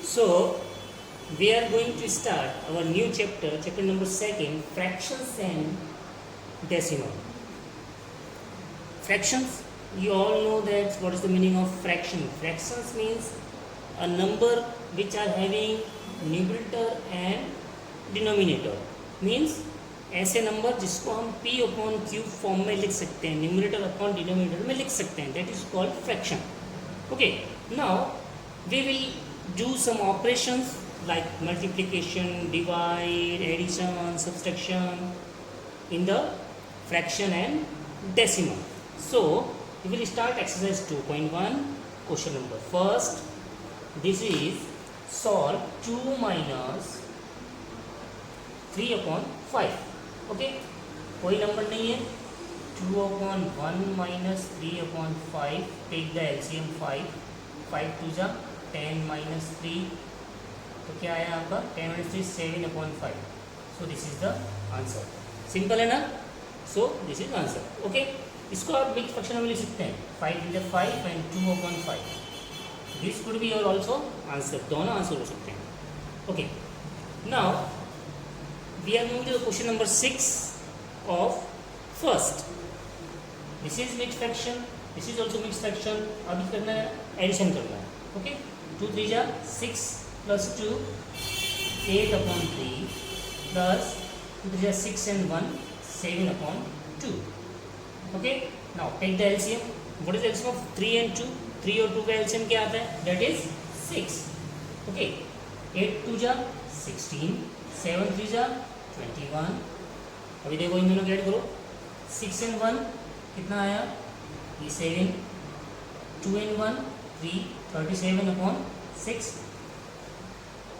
So we are going to start our new chapter, chapter number 2, fractions and decimal. Fractions, you all know that what is the meaning of fraction. Fractions means a number which are having numerator and denominator. Means ऐसे number जिसको हम p upon q form में लिख सकते हैं, numerator upon denominator में लिख सकते हैं, that is called fraction. Okay, now we will do some operations like multiplication, divide, addition, subtraction in the fraction and decimal. So we will start exercise 2.1, question number first. This is solve 2 minus 3 upon 5. Okay, कोई number नहीं है. 2 upon 1 minus 3 upon 5, take the LCM 5. 5 to the 10 minus 3, तो क्या आया आपका 10 minus 3 7 upon 5. So this is the answer. Simple है ना. So this is answer. Okay, इसको आप मिक्स फ्रैक्शन में लिख सकते हैं. 5 into 5 and 2 upon 5. This could be your also answer. दोनों आंसर हो सकते हैं. Okay, now we are moving to the question number 6 of first. This is mixed fraction. This is also mixed fraction. अभी करना है एडिशन करना है. Okay, 2 3 जा 6 plus 2 8 upon 3 plus 2 3 जा 6 and 1 7 upon 2. Okay, now take the LCM. What is the LCM of 3 and 2? 3 और 2 का LCM क्या आता है? That is 6. Okay, 8 2 जा 16, 7 3 जा 21. अभी देखो इन दोनों को ऐड करो. 6 and 1 कितना आया? ये 7. 2 and 1 3, 37 upon 6.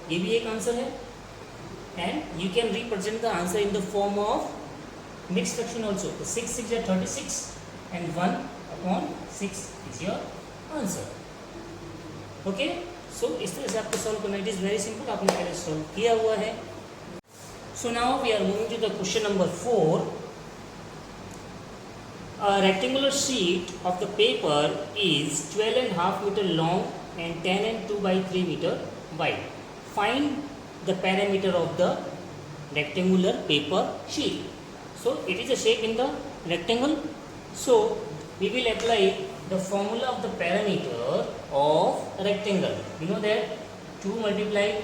ये भी एक आंसर है. And you can represent the answer in the form of mix fraction also. 6 6 या 36 and 1 upon 6 is your answer. Okay, so इस तरह से आपको सॉल्व करना. It is very simple. आपने पहले सॉल्व किया हुआ है. So now we are moving to the question number 4. A rectangular sheet of the paper is 12.5 meter long and 10 and 2 by 3 meter wide. Find the parameter of the rectangular paper sheet. So it is a shape in the rectangle. So we will apply the formula of the parameter of rectangle. You know that 2 multiplied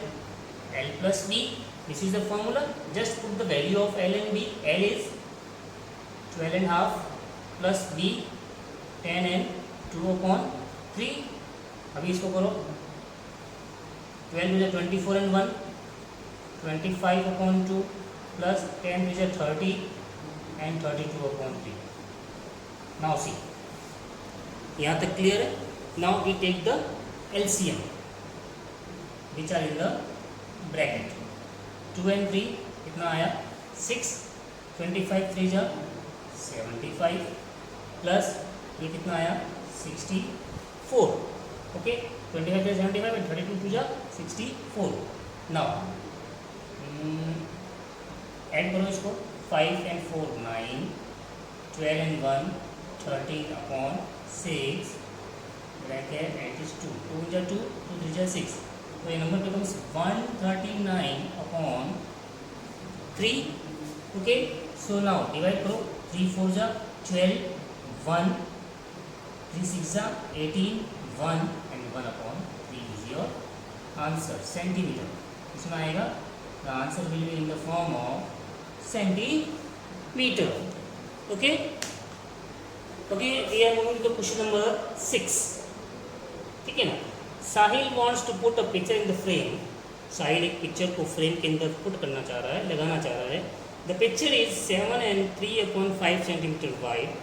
L plus B. This is the formula. Just put the value of L and B. L is 12.5 plus B 10 and 2 upon 3. अभी इसको करो. 12 is 24 and 1, 25 upon 2 plus 10 is 30 and 32 upon 3. Now see, यहाँ तक clear है. Now we take the LCM which are in the bracket. 2 and 3 कितना आया? 6. 25 3 जा 75 plus ये कितना आया? 64. ओके, 25 जा 75 एंड 32 टू जा 64. नाउ ऐड करो इसको. 5 and 4 9, 12 and 1 13 upon 6 bracket eight is 2. 2 जा 2, 2 3 जा 6. तो ये number becomes 139 upon 3. Okay, so now divide करो. 3 4 जा 12, 1, 3 6 जा 18, 1 and 1 upon 3 is your answer. Centimetre इसमें आएगा. The answer will be in the form of centimetre. Okay, okay, we are moving to question number 6. ठीक है ना. Sahil wants to put a picture in the frame. Sahil एक picture को frame के अंदर put करना चाह रहा है, लगाना चाह रहा है. The picture is 7 and 3 upon 5 centimeter wide.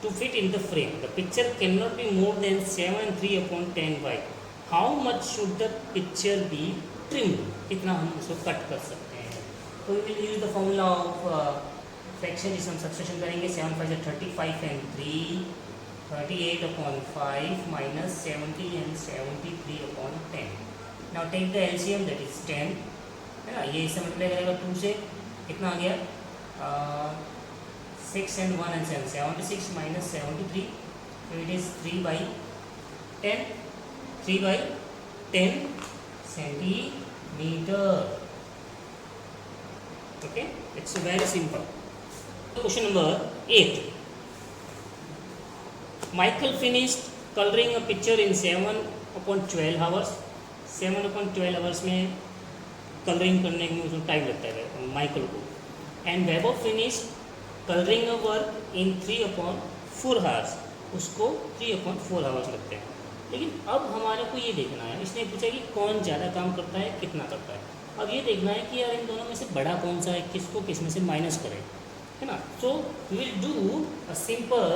To fit in the frame, the picture cannot be more than 7 and 3 upon 10 wide. How much should the picture be trimmed? कितना हम उसको कट कर सकते हैं? तो we will use the formula of fraction जिसे हम subtraction करेंगे. 7 5 35 and 3, 38 upon 5 minus 70 and 73 upon 10. Now take the LCM, that is 10. है ना. ये इससे मल्टीप्लाई करेगा 2 से. कितना आ गया? 6 and 1 and 7, 76 minus 73. So it is 3 by 10. 3 by 10 centimetre. Okay, it's very simple. Question number 8. Michael finished coloring a picture in 7/12 hours. 7/12 hours में colouring करने में उसको टाइम लगता है माइकल को. And Vaibhav finish colouring a work in 3/4 hours. उसको 3/4 hours लगते हैं. लेकिन अब हमारे को ये देखना है, इसने पूछा कि कौन ज़्यादा काम करता है, कितना करता है. अब ये देखना है कि यार इन दोनों में से बड़ा कौन सा है, किसको किस में से माइनस करें, है ना. So we will do a simple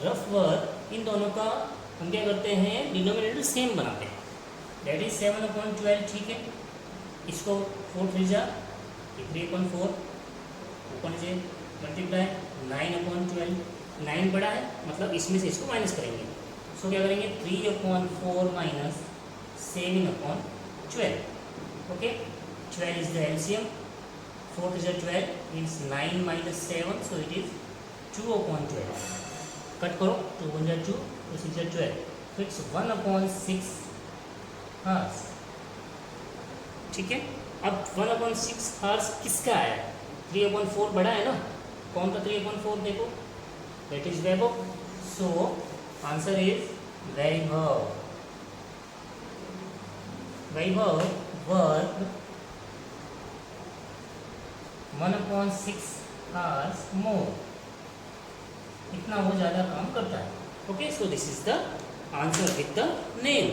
rough work. इन दोनों का हम क्या करते हैं, डिनोमिनेटर सेम बनाते हैं. That is 7/12. ठीक है, इसको 4 3 जा 3/4 ऊपर से मल्टीप्लाई 9/12. 9 बड़ा है, मतलब इसमें से इसको माइनस करेंगे. सो क्या करेंगे, 3/4 minus 7/12. Okay, 12 is the LCM. 4 is 12 means 9 minus 7, so it is 2/12. Cut करो, 2 1 2, 2 6 12, so it's 1/6 hours. ठीक है. अब 1/6 hours किसका आया, 3/4 बड़ा है ना. कौन सा 3/4 देखो, that is Vaibhav. so answer is Vaibhav. Vaibhav work 1/6 hours more. इतना वो ज़्यादा काम करता है. Okay, so this is the answer with the name.